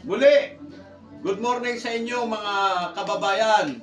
Muli, good morning sa inyo mga kababayan.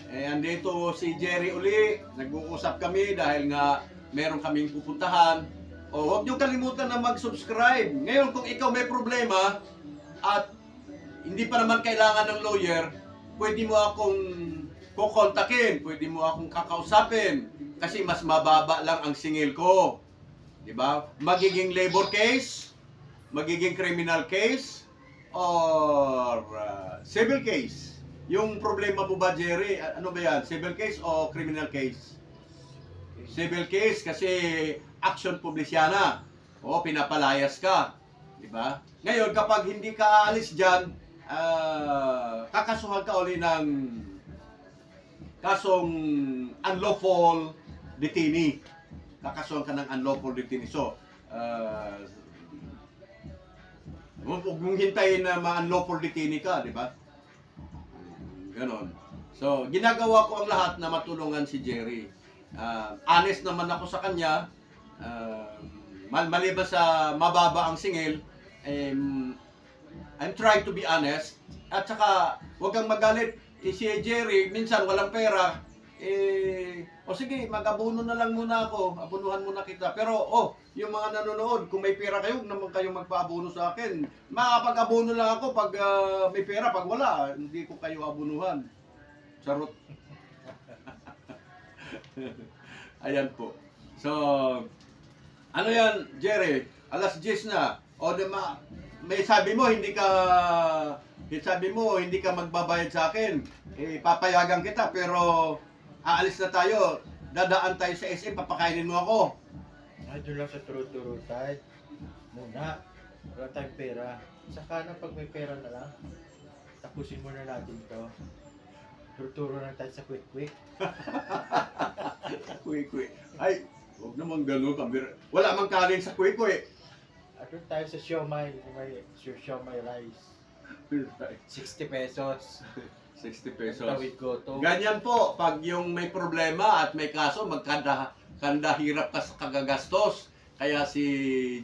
Andito si Jerry uli. Nag-uusap kami dahil nga meron kaming pupuntahan. Huwag niyo kalimutan na mag-subscribe. Ngayon kung ikaw may problema at hindi pa naman kailangan ng lawyer, pwede mo akong kukontakin, pwede mo akong kakausapin kasi mas mababa lang ang singil ko. 'Di ba? Magiging labor case, magiging criminal case, or civil case. Yung problema mo ba, Jerry? Ano ba yan? Civil case o criminal case? Civil case kasi action publisyana. O pinapalayas ka. Diba? Ngayon, kapag hindi ka aalis dyan, kakasuhan ka uli ng kasong unlawful detainee. Kakasuhan ka ng unlawful detainee. So, huwag mong hintayin na ma-unlawful detainee ka, di ba? Ganon. So, ginagawa ko ang lahat na matulungan si Jerry. Honest naman ako sa kanya. Maliban sa mababa ang singil, I'm trying to be honest. At saka, huwag kang magalit. Si Jerry, minsan walang pera. Sige, mag-abuno na lang muna ako. Abunuhan muna kita. Pero, yung mga nanonood, kung may pera kayo, huwag naman kayong magpa-abuno sa akin. Makapag-abuno lang ako pag may pera. Pag wala, hindi ko kayo abunuhan. Charot. Ayan po. So, ano yan, Jerry? Alas 10 na. May sabi mo, hindi ka magbabayad sa akin. Papayagan kita, pero aalis na tayo. Dadaan tayo sa SM, papakainin mo ako. Ay, doon lang sa turo-turo tayo. Muna, wala tayong pera. Saka na pag may pera na lang, tapusin muna natin to. Turo-turo lang tayo sa quick-quick. Quick. Ay, huwag naman ganun. Wala mang kanin sa quick. At doon tayo sa siomay, may siomay rice. 60 pesos. 60 pesos. Tawid ko to. Ganyan po, pag yung may problema at may kaso, kanda hirap ka sa kagagastos. Kaya si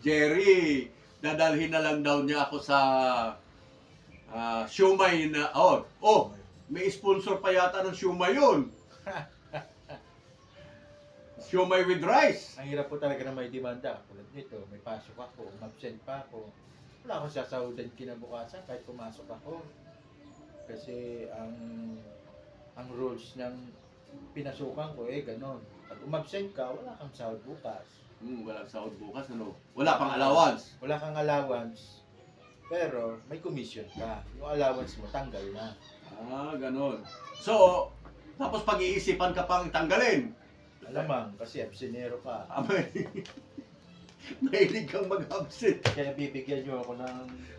Jerry, dadalhin na lang daw niya ako sa siomay na, may sponsor pa yata ng siomay yun. Siomay with rice. Ang hirap po talaga na may demanda. Tulad nito, may pasok ako, umabsent pa ako. Wala akong sasahudan kinabukasan kahit pumasok ako. Kasi ang rules ng pinasukan ko ganon. Pag umabsent ka, wala kang sahod bukas. Walang sahod bukas, ano? Wala pang allowance. Wala kang allowance. Pero may commission ka. Yung allowance mo, tanggal na. Ganon. So, tapos pag-iisipan ka pang tanggalin. Alamang, kasi absenero ka. Mahilig kang mag-absent. Kaya bibigyan nyo ako ng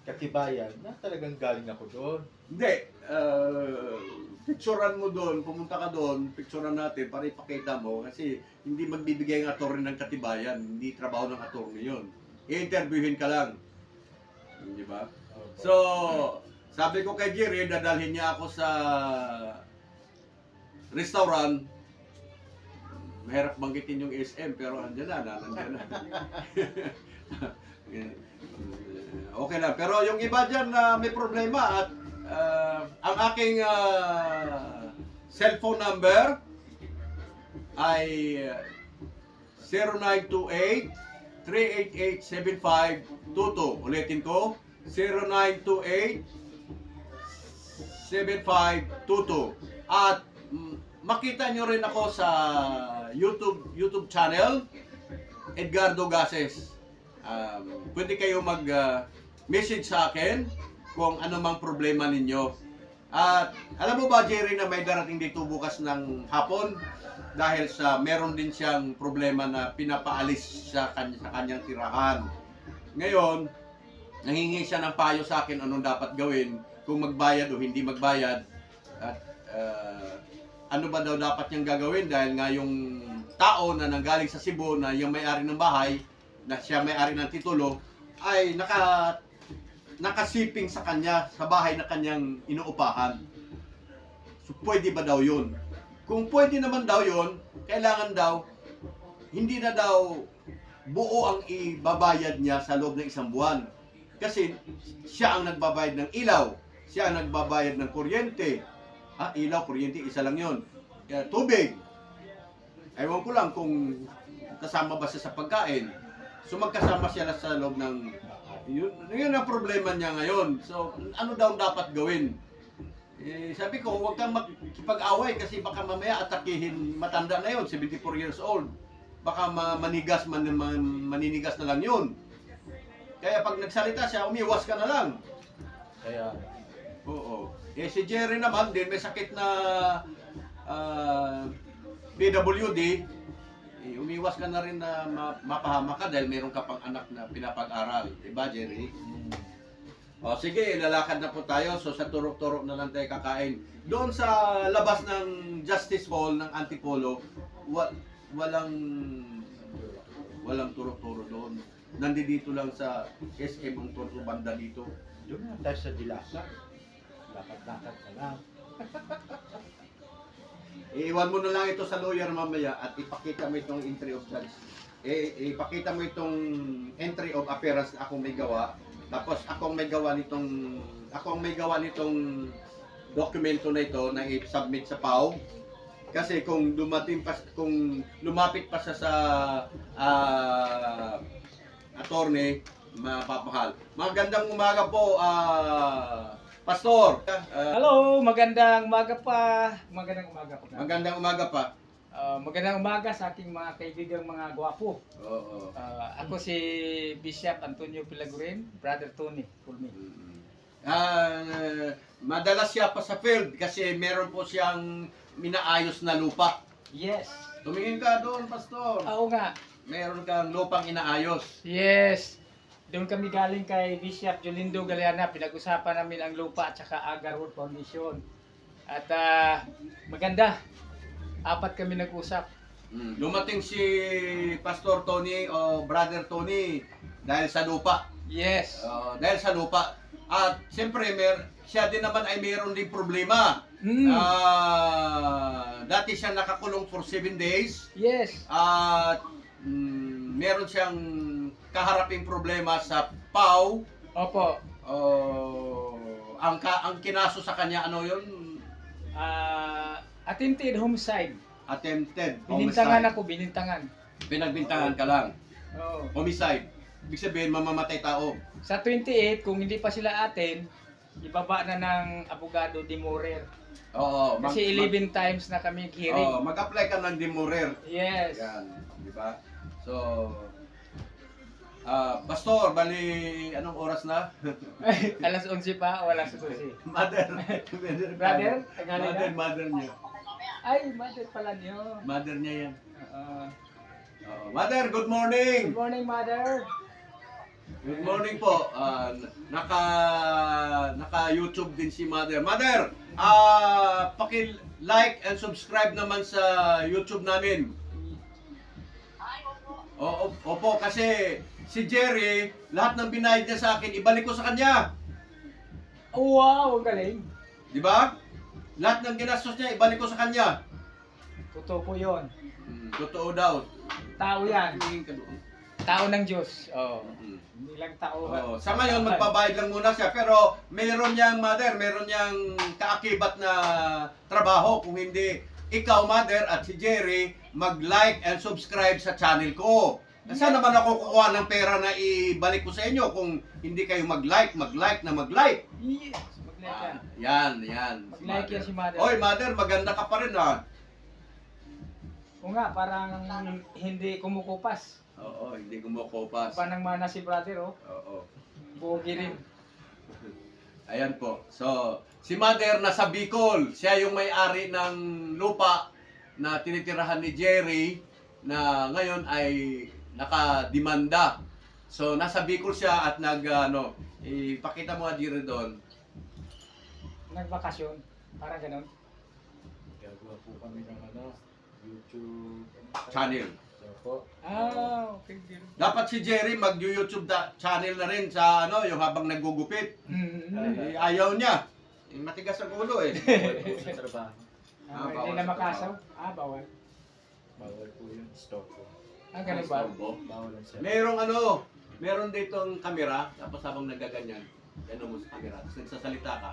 katibayan na talagang galing ako doon. Hindi. Picturean mo doon, pumunta ka doon, picturean natin para ipakita mo kasi hindi magbibigay ang attorney ng katibayan. Hindi trabaho ng attorney yun. I-interviewin ka lang. Di ba? Okay. So, sabi ko kay Jerry, dadalhin niya ako sa restaurant. Mahirap banggitin yung SM pero nandiyan na. Okay lang. Pero yung iba dyan na may problema at ang aking cellphone number ay 0928-388-7522. Ulitin ko, 0928-7522. At makita nyo rin ako sa YouTube channel, Edgardo Gases. Pwede kayo mag-message sa akin kung ano mang problema ninyo. At alam mo ba, Jerry, na may darating dito bukas ng hapon dahil sa meron din siyang problema na pinapaalis sa kanyang tirahan. Ngayon, nanghingi siya ng payo sa akin anong dapat gawin, kung magbayad o hindi magbayad. At ano ba daw dapat niyang gagawin dahil nga yung tao na nanggaling sa Cebu na yung may-ari ng bahay, na siya may-ari ng titulo, ay nakasiping sa kanya, sa bahay na kanyang inuupahan. So, pwede ba daw yun? Kung pwede naman daw yun, kailangan daw, hindi na daw buo ang ibabayad niya sa loob ng isang buwan. Kasi siya ang nagbabayad ng ilaw, siya ang nagbabayad ng kuryente. Ilaw, kuryente, isa lang yun. Tubig. Ewan ko lang kung kasama ba siya sa pagkain. So magkasama siya sa loob ng... Yun ang problema niya ngayon. So ano daw dapat gawin? Sabi ko, huwag kang makipag-away kasi baka mamaya atakihin, matanda na yun, 74 years old. Baka maninigas na lang yun. Kaya pag nagsalita siya, umiwas ka na lang. Kaya, Oo. Si Jerry naman din, may sakit na PWD. Umiwas ka na rin na mapahama ka dahil meron ka pang anak na pinapag-aral. Diba, Jerry? Sige, lalakad na po tayo. So, sa turok-turok na lang tayo kakain. Doon sa labas ng Justice Hall ng Antipolo, walang turok-turok doon. Nandito lang sa SM ang turok banda dito. doon na tayo sa Dilasa. Lakad-lakad na lang. Iiwan mo na lang ito sa lawyer mamaya at ipakita mo itong entry of charge. Ipakita mo itong entry of appearance na akong may gawa. Tapos ako ang may gawa nitong dokumento na ito na i-submit sa PAO. Kasi kung lumapit pa siya sa attorney, mapapahal. Magandang umaga po, Pastor. Hello, magandang umaga pa. Magandang umaga po. Magandang umaga pa. Magandang umaga sa aking mga kaibigang mga gwapo. Oo. Ako si Bishop Antonio Pilagurin, Brother Tony, call me. Madalas siya pa sa field kasi meron po siyang minaayos na lupa. Yes. Tumingin ka doon, Pastor. Oo nga. Meron kang lupang inaayos. Yes. Doon kami galing kay Bishop Jolindo Galeana. Pinag-usapan namin ang lupa at saka Agar Road Foundation. At maganda. 4 kami nag-usap. Dumating si Pastor Tony o Brother Tony dahil sa lupa. Yes. Dahil sa lupa. At siyempre, siya din naman ay mayroon din problema. Dati siya nakakulong for 7 days. Yes. At meron siyang kaharaping problema sa PAW. Opo. Ang kinaso sa kanya, ano yun? Attempted homicide. Attempted Binintangan homicide. ako, binintangan. Pinagbintangan ka lang. Oo. Homicide. Ibig sabihin, mamamatay tao. Sa 28, kung hindi pa sila atin, ibaba na ng abogado demorer. Oo. Kasi 11 times na kami hearing. Mag-apply ka ng demorer. Yes. Yan. Di ba? So, Pastor, bali, anong oras na? Alas 11 pa o alas 12? Mother. Brother? Tagalog na? Mother niya. Ay, mother pala niyo. Mother niya yan. Uh, Mother, good morning! Good morning, mother. Good morning po. Naka-YouTube din si Mother. Mother, paki-like and subscribe naman sa YouTube namin. Opo, kasi si Jerry, lahat ng binayad niya sa akin, ibalik ko sa kanya. Wow, ang galing. Di ba? Lahat ng ginastos niya, ibalik ko sa kanya. Totoo po yun. Totoo daw. Tao yan. Tingin ka doon. Tao ng Diyos. Oh. Hindi lang tao. Sa ngayon, magbabayad lang muna siya. Pero meron niyang, Mother, meron niyang kaakibat na trabaho. Kung hindi, ikaw, Mother, at si Jerry, mag-like and subscribe sa channel ko. Saan naman ako kukuha ng pera na ibalik ko sa inyo kung hindi kayo mag-like. Yes. Mag-like yan. Yan. Mag-like yan si mother. Oy, Mother, maganda ka pa rin, ha? O nga, parang hindi kumukupas. Oo, hindi kumukupas. Panang mana si brother, oh. Oo. Bugi rin. Ayan po. So, si Mother nasa Bicol. Siya yung may-ari ng lupa na tinitirahan ni Jerry na ngayon ay nakademanda. So, nasa Bicol siya at ipakita mo nga Jerry doon. Nagbakasyon. Parang ganun. Gagawa po kami ng YouTube Channel. Opo. Okay. Dapat si Jerry mag-YouTube channel na rin sa yung habang naggugupit. Ayaw niya. Matigas ang ulo eh. Bawal po sa trabaho. bawal Hindi sa na makasaw. Bawal po yung stock ko. Ganun ba? Bawal ang sir. Merong meron ditong kamera, tapos habang nagaganyan, ano mo sa kamera, tapos nagsasalita ka.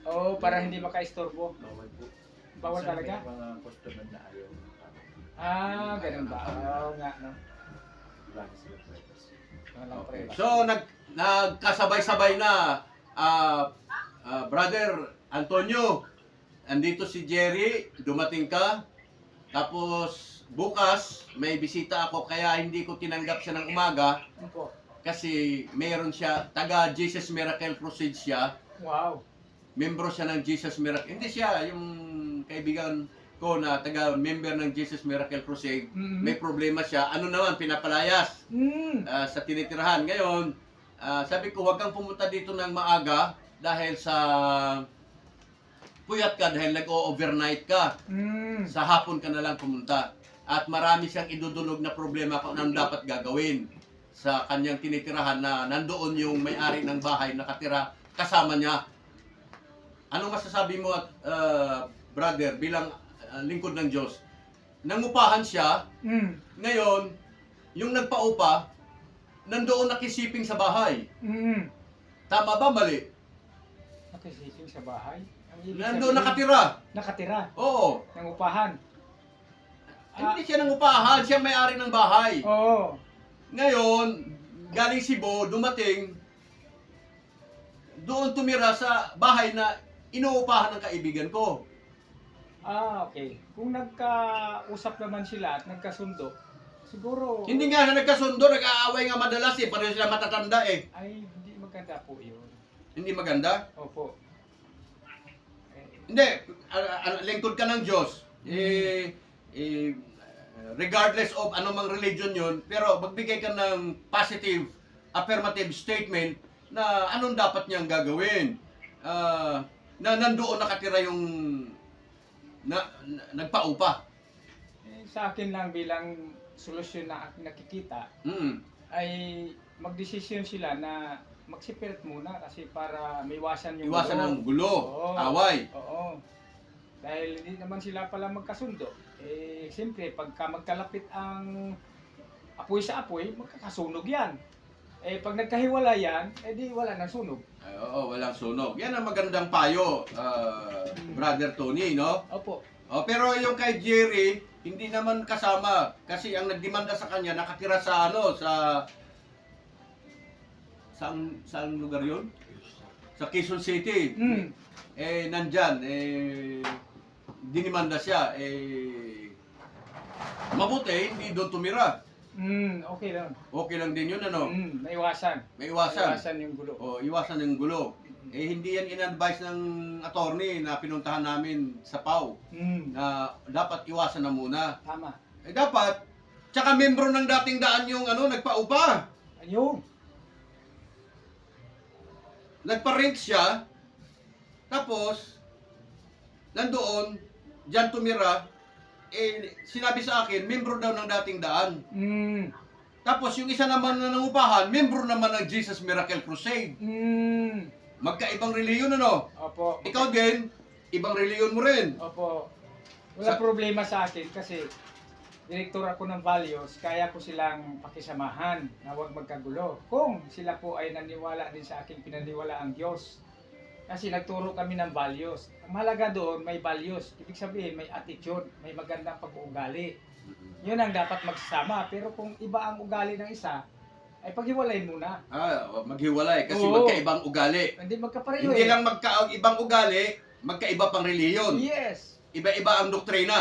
Oo, para hindi maka-istorbo. Bawal po. Bawal Minsan talaga? May mga customer na ayaw. Ganun ba? Oo nga, no? Lagi sila privacy. Walang Okay. privacy. So, nagkasabay-sabay na, Brother Antonio, andito si Jerry, dumating ka, tapos bukas may bisita ako kaya hindi ko tinanggap siya ng umaga Ano po? kasi mayroon siya, taga Jesus Miracle Crusade siya, Wow. membro siya ng Jesus Miracle, hindi siya yung kaibigan ko na taga member ng Jesus Miracle Crusade, Mhm. may problema siya, ano naman, pinapalayas sa tinitirahan. Ngayon, sabi ko, huwag kang pumunta dito ng maaga dahil sa puyat ka, dahil nag-o-overnight ka. Sa hapon ka na lang pumunta. At marami siyang idudulog na problema kung anong dapat gagawin sa kanyang tinitirahan na nandoon yung may-ari ng bahay nakatira kasama niya. Anong masasabi mo, brother, bilang lingkod ng Diyos? Nangupahan siya, ngayon, yung nagpaupa, nandoon nakisiping sa bahay. Tama ba, mali? Nakisiping sa bahay? Ang ibig Nandoon sabihin, nakatira. Nakatira. Oo. Ng upahan. Hindi siya nangupahan, siya may-ari ng bahay. Oo. Ngayon, galing Cebu, dumating, doon tumira sa bahay na inuupahan ng kaibigan ko. Okay. Kung nagkausap naman sila at nagkasundo, siguro... Hindi nga na nagkasundo, nag-aaway nga madalas eh, pareho sila matatanda eh. Ay, hindi maganda po yun. Hindi maganda? Opo. Hindi, lingkod ka ng Diyos. Regardless of anumang religion yun, pero magbigay ka ng positive, affirmative statement na anong dapat niyang gagawin. Na nandoon nakatira yung nagpaupa. Sa akin lang bilang solusyon na aking nakikita, Mm. ay magdesisyon sila na magsipirit muna kasi para maiwasan yung Iwasan ng gulo, Oo. away. Oo. Dahil hindi naman sila pala magkasundo. Siyempre, pagka magkalapit ang apoy sa apoy, magkakasunog yan. Pag nagkahiwala yan, di wala nang sunog. Ay, oo, walang sunog. Yan ang magandang payo, Brother Tony, no? Opo. Pero yung kay Jerry, hindi naman kasama. Kasi ang nagdemanda sa kanya, nakatira sa saan lugar yun? Sa Quezon City. Nandyan, dinimanda siya. Mabuti, hindi doon tumira. Okay lang. Okay lang din yun, ano? Naiwasan. May iwasan. Naiwasan yung gulo. Iwasan ng gulo. Hindi yan in-advise ng attorney na pinuntahan namin sa PAW na dapat iwasan na muna. Tama. Dapat, tsaka membro ng dating daan yung nagpaupa. Ayun. Nagpa-rent siya, tapos, nandoon, dyan tumira, sinabi sa akin, membro daw ng dating daan. Tapos, yung isa naman na nangupahan, membro naman ng Jesus Miracle Crusade. Magkaibang reliyon, ano? Opo. Ikaw din, ibang reliyon mo rin. Opo. Wala problema sa akin kasi direktor ako ng values, kaya ko silang pakisamahan na huwag magkagulo. Kung sila po ay naniwala din sa aking pinaniwala ang Diyos. Kasi nagturo kami ng values. Ang mahalaga doon, may values. Ibig sabihin, may attitude, may magandang pag-uugali. Yun ang dapat magsama. Pero kung iba ang ugali ng isa, ay paghiwalayin muna. Maghiwalay kasi Oo. magkaibang ugali. Hindi magkapareho Hindi eh. lang magkaibang ugali, magkaiba pang reliyon. Yes. Iba-iba ang doktrina.